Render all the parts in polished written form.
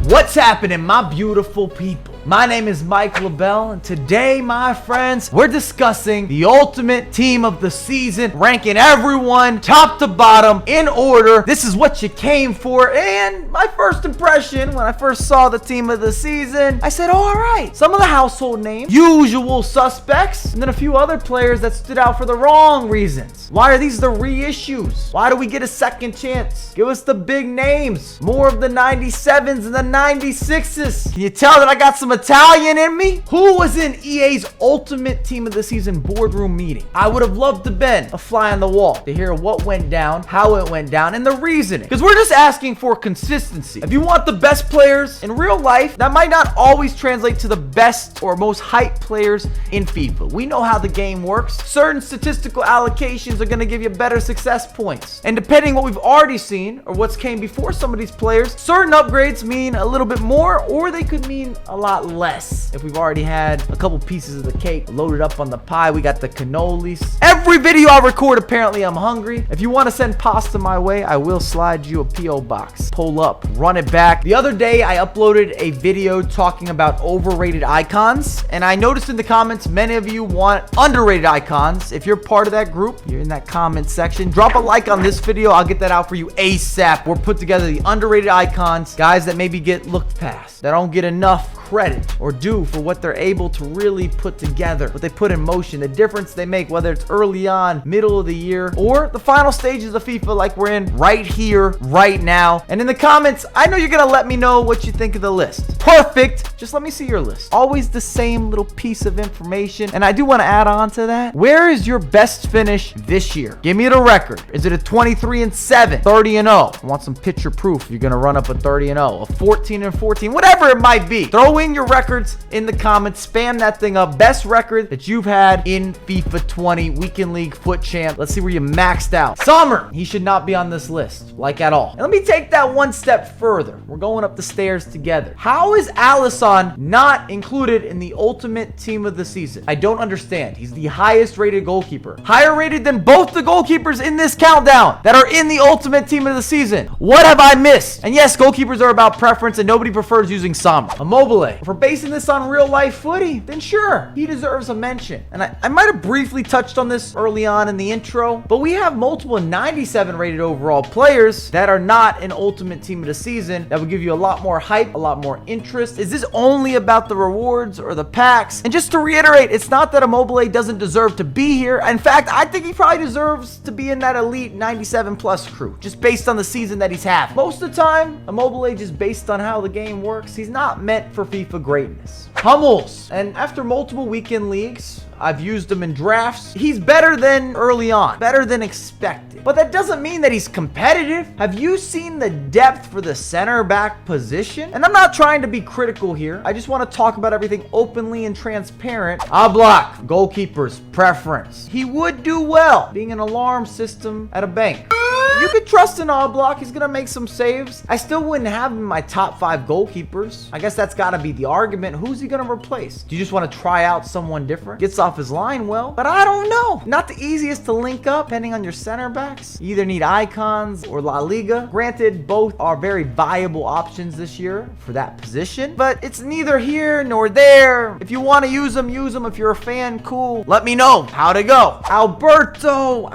What's happening, my beautiful people? My name is LaBelle, and today, my friends, we're discussing the ultimate team of the season, ranking everyone top to bottom in order. This is what you came for, and my first impression when I first saw the team of the season, I said, all right, some of the household names, usual suspects, and then a few other players that stood out for the wrong reasons. Why are these the reissues? Why do we get a second chance? Give us the big names, more of the 97s and the 96s. Can you tell that I got some Italian in me? Who was in EA's ultimate team of the season boardroom meeting? I would have loved to been a fly on the wall to hear what went down, how it went down, and the reasoning. Because we're just asking for consistency. If you want the best players in real life, that might not always translate to the best or most hyped players in FIFA. We know how the game works. Certain statistical allocations are going to give you better success points. And depending what we've already seen or what's came before some of these players, certain upgrades mean a little bit more, or they could mean a lot less. If we've already had a couple pieces of the cake loaded up on the pie, we got the cannolis. Every video I record, apparently I'm hungry. If you want to send pasta my way, I will slide you a P.O. box. Pull up, run it back. The other day, I uploaded a video talking about overrated icons, and I noticed in the comments, many of you want underrated icons. If you're part of that group, you're in that comment section, drop a like on this video. I'll get that out for you ASAP. We're put together the underrated icons, guys that maybe get looked past, that don't get enough credit or due for what they're able to really put together, what they put in motion, the difference they make, whether it's early on, middle of the year, or the final stages of FIFA like we're in right here, right now. And in the comments, I know you're gonna let me know what you think of the list. Perfect. Just let me see your list. Always the same little piece of information. And I do want to add on to that. Where is your best finish this year? Give me the record. Is it a 23-7, 30-0? I want some picture proof. You're gonna run up a 30-0, a 14-14, whatever it might be. Throw in your records in the comments. Spam that thing up. Best record that you've had in FIFA 20 Weekend League Foot Champ. Let's see where you maxed out. Sommer, he should not be on this list, like at all. And let me take that one step further. We're going up the stairs together. How is Alisson not included in the ultimate team of the season? I don't understand. He's the highest rated goalkeeper. Higher rated than both the goalkeepers in this countdown that are in the ultimate team of the season. What have I missed? And yes, goalkeepers are about preference and nobody prefers using Sommer. Immobile. If we're basing this on real life footy, then sure, he deserves a mention. And I might have briefly touched on this early on in the intro, but we have multiple 97 rated overall players that are not an ultimate team of the season that would give you a lot more hype, a lot more interest. Is this only about the rewards or the packs? And just to reiterate, it's not that Immobile doesn't deserve to be here. In fact, I think he probably deserves to be in that elite 97 plus crew, just based on the season that he's having. Most of the time, Immobile, just based on how the game works, he's not meant for FIFA greatness. Hummels, and after multiple weekend leagues, I've used him in drafts. He's better than early on, better than expected. But that doesn't mean that he's competitive. Have you seen the depth for the center back position? And I'm not trying to be critical here. I just want to talk about everything openly and transparent. Block, goalkeeper's preference. He would do well being an alarm system at a bank. You could trust in Block. He's going to make some saves. I still wouldn't have him in my top 5 goalkeepers. I guess that's got to be the argument. Who's he going to replace? Do you just want to try out someone different? Gets off his line well, but I don't know. Not the easiest to link up depending on your center backs. You either need icons or La Liga. Granted, both are very viable options this year for that position, but it's neither here nor there. If you want to use them, use them. If you're a fan, cool. Let me know how to go. Alberto.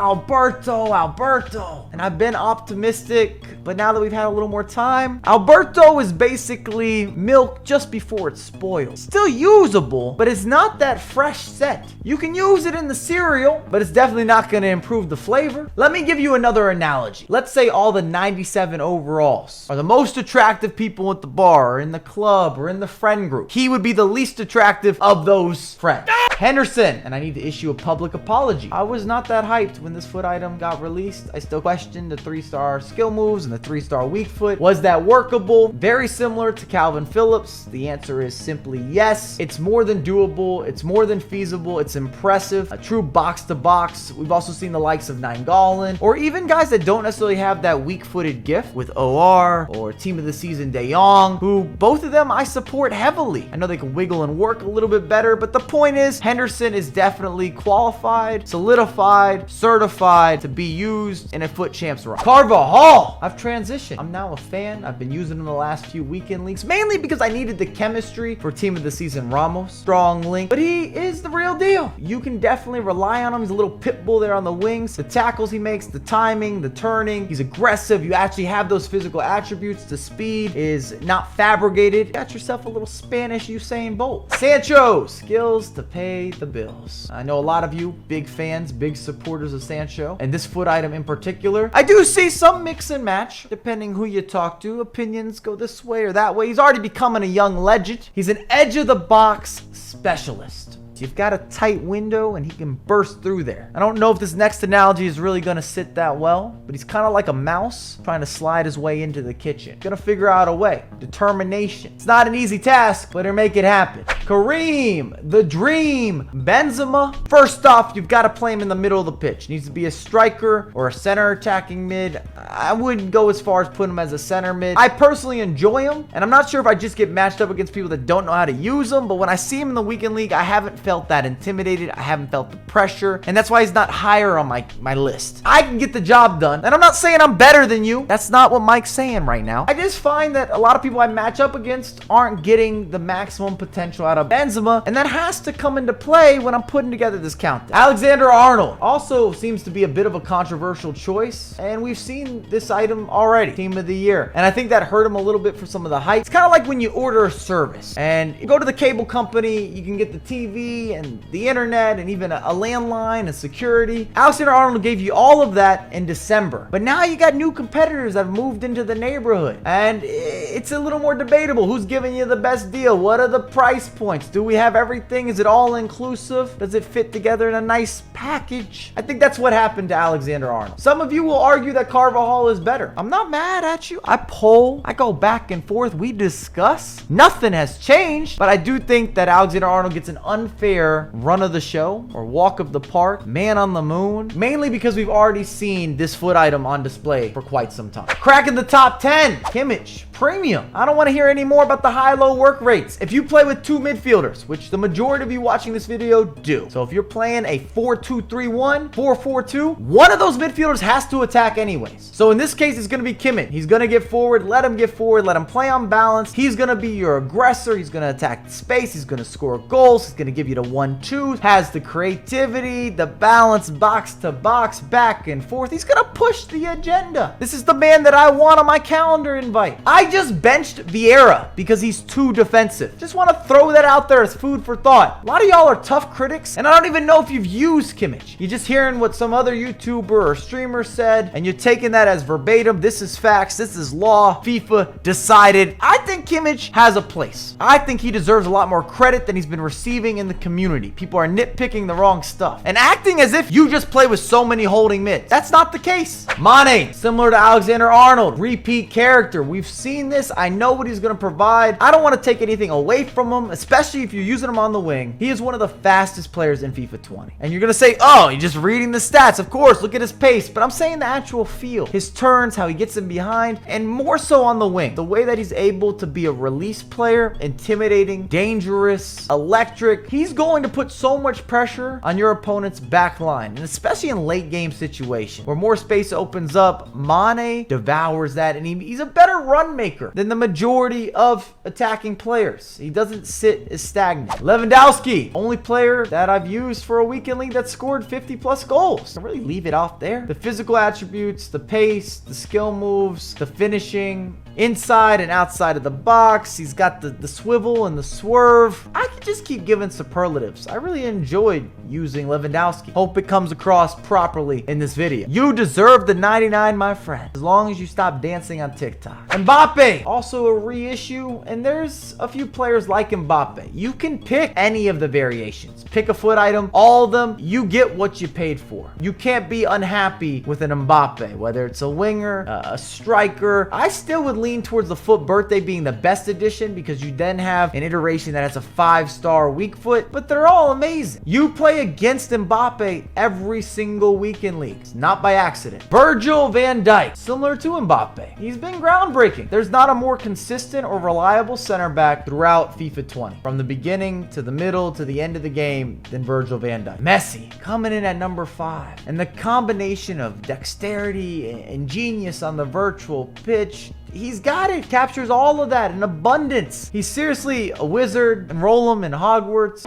And I've been optimistic, but now that we've had a little more time, Alberto is basically milk just before it's spoiled. Still usable, but it's not that fresh set. You can use it in the cereal, but it's definitely not going to improve the flavor. Let me give you another analogy. Let's say all the 97 overalls are the most attractive people at the bar or in the club or in the friend group. He would be the least attractive of those friends. Henderson, and I need to issue a public apology. I was not that hyped when this foot item got released. I still questioned the 3-star skill moves and the 3-star weak foot. Was that workable? Very similar to Calvin Phillips. The answer is simply yes. It's more than doable. It's more than feasible. It's impressive. A true box to box. We've also seen the likes of Nainggolan, or even guys that don't necessarily have that weak-footed gift with OR or team of the season De Jong, who both of them I support heavily. I know they can wiggle and work a little bit better, but the point is, Henderson is definitely qualified, solidified, certified to be used in a foot champs run. Carvajal, I've transitioned. I'm now a fan. I've been using him the last few weekend leagues, mainly because I needed the chemistry for team of the season Ramos. Strong link, but he is the real deal. You can definitely rely on him. He's a little pit bull there on the wings. The tackles he makes, the timing, the turning. He's aggressive. You actually have those physical attributes. The speed is not fabricated. You got yourself a little Spanish Usain Bolt. Sancho, skills to pay the bills. I know a lot of you big fans, big supporters of Sancho, and this foot item in particular. I do see some mix and match depending who you talk to. Opinions go this way or that way. He's already becoming a young legend. He's an edge of the box specialist. You've got a tight window and he can burst through there. I don't know if this next analogy is really going to sit that well, but he's kind of like a mouse trying to slide his way into the kitchen. Gonna figure out a way. Determination. It's not an easy task, but he'll make it happen. Kareem, the dream. Benzema. First off, you've got to play him in the middle of the pitch. Needs to be a striker or a center attacking mid. I wouldn't go as far as putting him as a center mid. I personally enjoy him, and I'm not sure if I just get matched up against people that don't know how to use him, but when I see him in the weekend league, I haven't felt that intimidated. I haven't felt the pressure, and that's why he's not higher on my list. I can get the job done, and I'm not saying I'm better than you. That's not what Mike's saying right now. I just find that a lot of people I match up against aren't getting the maximum potential out of Benzema, and that has to come into play when I'm putting together this countdown. Alexander-Arnold also seems to be a bit of a controversial choice, and we've seen this item already, team of the year, and I think that hurt him a little bit for some of the hype. It's kind of like when you order a service and you go to the cable company, you can get the TV and the internet and even a landline and security. Alexander-Arnold gave you all of that in December, but now you got new competitors that have moved into the neighborhood, and it's a little more debatable. Who's giving you the best deal? What are the price points? Do we have everything? Is it all inclusive? Does it fit together in a nice package? I think that's what happened to Alexander-Arnold. Some of you will argue that Carvajal is better. I'm not mad at you. I poll, I go back and forth, we discuss. Nothing has changed, but I do think that Alexander-Arnold gets an unfair run of the show or walk of the park, man on the moon, mainly because we've already seen this foot item on display for quite some time. Cracking the top 10, Kimmich, premium. I don't want to hear any more about the high-low work rates. If you play with two midfielders, which the majority of you watching this video do, so if you're playing a 4-2-3-1, 4-4-2, one of those midfielders has to attack anyways. So in this case, it's going to be Kimmich. He's going to get forward, let him get forward, let him play on balance. He's going to be your aggressor. He's going to attack the space. He's going to score goals. He's going to give you the 1-2, has the creativity, the balance, box to box, back and forth. He's going to push the agenda. This is the man that I want on my calendar invite. I just benched Vieira because he's too defensive. Just want to throw that out there as food for thought. A lot of y'all are tough critics, and I don't even know if you've used Kimmich. You're just hearing what some other YouTuber or streamer said, and you're taking that as verbatim. This is facts. This is law. FIFA decided. I think Kimmich has a place. I think he deserves a lot more credit than he's been receiving in the community. People are nitpicking the wrong stuff and acting as if you just play with so many holding mids. That's not the case. Mane, similar to Alexander-Arnold, repeat character. We've seen this. I know what he's going to provide. I don't want to take anything away from him, especially if you're using him on the wing. He is one of the fastest players in FIFA 20. And you're going to say, oh, you're just reading the stats. Of course, look at his pace. But I'm saying the actual feel, his turns, how he gets in behind, and more so on the wing. The way that he's able to be a release player, intimidating, dangerous, electric. He's going to put so much pressure on your opponent's back line, and especially in late game situations where more space opens up. Mane devours that, and he's a better run maker than the majority of attacking players. He doesn't sit as stagnant. Lewandowski, only player that I've used for a weekend league that scored 50 plus goals. I really leave it off there. The physical attributes, the pace, the skill moves, the finishing, inside and outside of the box. He's got the swivel and the swerve. I could just keep giving superlatives. I really enjoyed using Lewandowski. Hope it comes across properly in this video. You deserve the 99, my friend, as long as you stop dancing on TikTok. Mbappe, also a reissue, and there's a few players like Mbappe. You can pick any of the variations. Pick a foot item, all of them, you get what you paid for. You can't be unhappy with an Mbappe, whether it's a winger, a striker. I still would lean lean towards the foot birthday being the best edition because you then have an iteration that has a 5-star weak foot, but they're all amazing. You play against Mbappe every single week in leagues, not by accident. Virgil van Dijk, similar to Mbappe. He's been groundbreaking. There's not a more consistent or reliable center back throughout FIFA 20, from the beginning to the middle to the end of the game, than Virgil van Dijk. Messi coming in at number 5, and the combination of dexterity and genius on the virtual pitch, he's got it. Captures all of that in abundance. He's seriously a wizard. Enroll him in Hogwarts.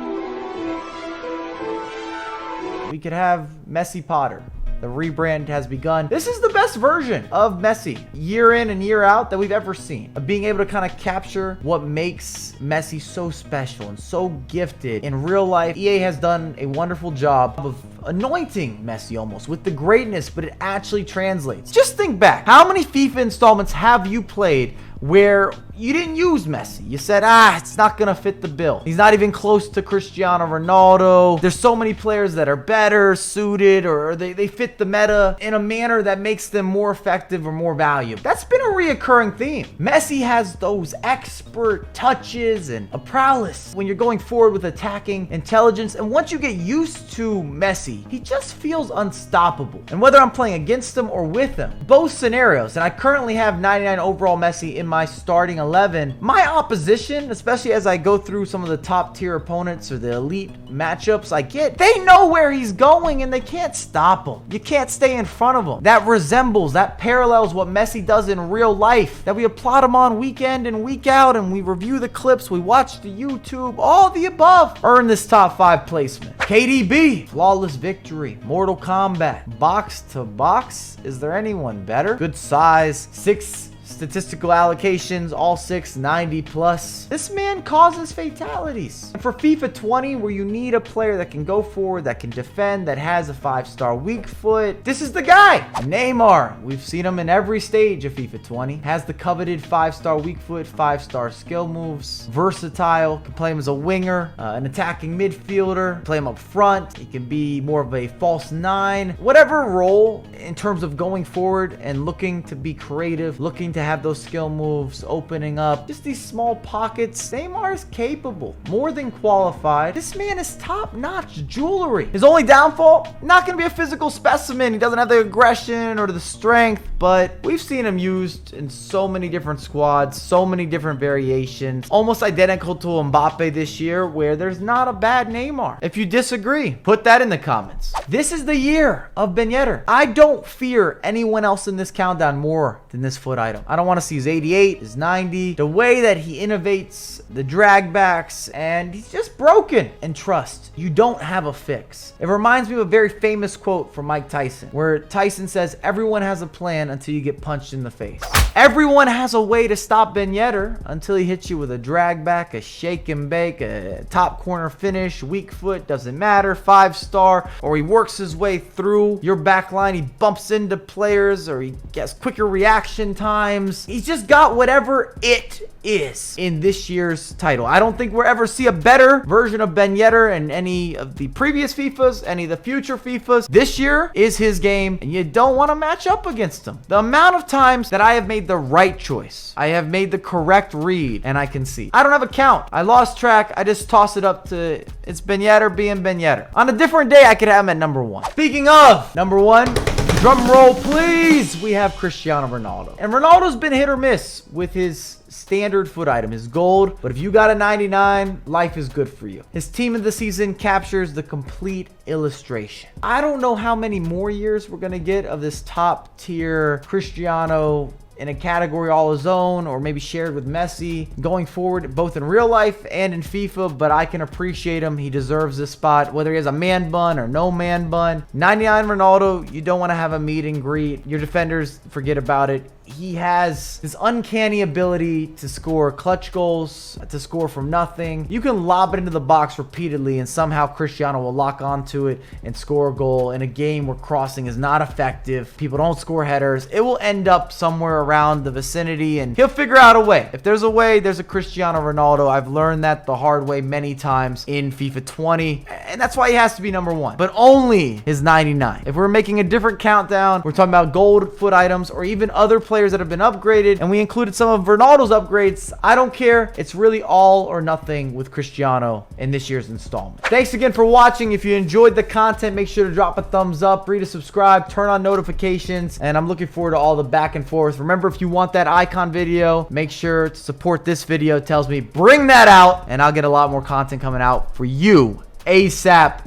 We could have Messi Potter. The rebrand has begun. This is the best version of Messi, year in and year out, that we've ever seen. Of being able to kind of capture what makes Messi so special and so gifted in real life. EA has done a wonderful job of anointing Messi almost with the greatness, but it actually translates. Just think back. How many FIFA installments have you played where you didn't use Messi? You said, it's not going to fit the bill. He's not even close to Cristiano Ronaldo. There's so many players that are better suited, or they fit the meta in a manner that makes them more effective or more valuable. That's been a reoccurring theme. Messi has those expert touches and a prowess when you're going forward with attacking intelligence. And once you get used to Messi, he just feels unstoppable. And whether I'm playing against him or with him, both scenarios, and I currently have 99 overall Messi in my starting 11, my opposition, especially as I go through some of the top tier opponents or the elite matchups I get, they know where he's going and they can't stop him. You can't stay in front of him. That parallels what Messi does in real life, that we applaud him on week in and week out, and we review the clips, we watch the YouTube, all the above earn this top 5 placement. KDB, flawless victory, Mortal Kombat, box to box. Is there anyone better? Good size, 6 statistical allocations, all 6, 90 plus. This man causes fatalities. And for FIFA 20, where you need a player that can go forward, that can defend, that has a 5-star weak foot, this is the guy. Neymar, we've seen him in every stage of FIFA 20. Has the coveted 5-star weak foot, 5-star skill moves. Versatile, can play him as a winger, an attacking midfielder, play him up front. He can be more of a false 9. Whatever role in terms of going forward and looking to be creative, looking to have those skill moves, opening up just these small pockets. Neymar is capable, more than qualified. This man is top-notch jewelry. His only downfall, not going to be a physical specimen. He doesn't have the aggression or the strength, but we've seen him used in so many different squads, so many different variations, almost identical to Mbappe this year, where there's not a bad Neymar. If you disagree, put that in the comments. This is the year of Ben Yedder. I don't fear anyone else in this countdown more than this foot item. I don't want to see his 88, his 90, the way that he innovates the drag backs, and he's just broken. And trust, you don't have a fix. It reminds me of a very famous quote from Mike Tyson, where Tyson says, everyone has a plan until you get punched in the face. Everyone has a way to stop Ben Yedder until he hits you with a drag back, a shake and bake, a top corner finish, weak foot, doesn't matter, 5-star, or he works his way through your back line, he bumps into players, or he gets quicker reaction times. He's just got whatever it is in this year's title. I don't think we'll ever see a better version of Ben Yedder in any of the previous FIFAs, any of the future FIFAs. This year is his game, and you don't want to match up against him. The amount of times that I have made the right choice, I have made the correct read, and I can see. I don't have a count. I lost track. I just toss it up to, it's Ben Yedder being Ben Yedder. On a different day, I could have him at number 1. Speaking of number 1, drum roll, please. We have Cristiano Ronaldo. And Ronaldo's been hit or miss with his standard foot item, his gold. But if you got a 99, life is good for you. His team of the season captures the complete illustration. I don't know how many more years we're going to get of this top tier Cristiano in a category all his own, or maybe shared with Messi going forward, both in real life and in FIFA, but I can appreciate him. He deserves this spot, whether he has a man bun or no man bun. 99 Ronaldo, you don't want to have a meet and greet. Your defenders, forget about it. He has this uncanny ability to score clutch goals, to score from nothing. You can lob it into the box repeatedly and somehow Cristiano will lock onto it and score a goal in a game where crossing is not effective. People don't score headers. It will end up somewhere around the vicinity and he'll figure out a way. If there's a way, there's a Cristiano Ronaldo. I've learned that the hard way many times in FIFA 20, and that's why he has to be number 1, but only his 99. If we're making a different countdown, we're talking about gold foot items or even other players players that have been upgraded, and we included some of Ronaldo's upgrades. I don't care. It's really all or nothing with Cristiano in this year's installment. Thanks again for watching. If you enjoyed the content, make sure to drop a thumbs up, free to subscribe, turn on notifications, and I'm looking forward to all the back and forth. Remember, if you want that icon video, make sure to support this video. It tells me bring that out, and I'll get a lot more content coming out for you ASAP.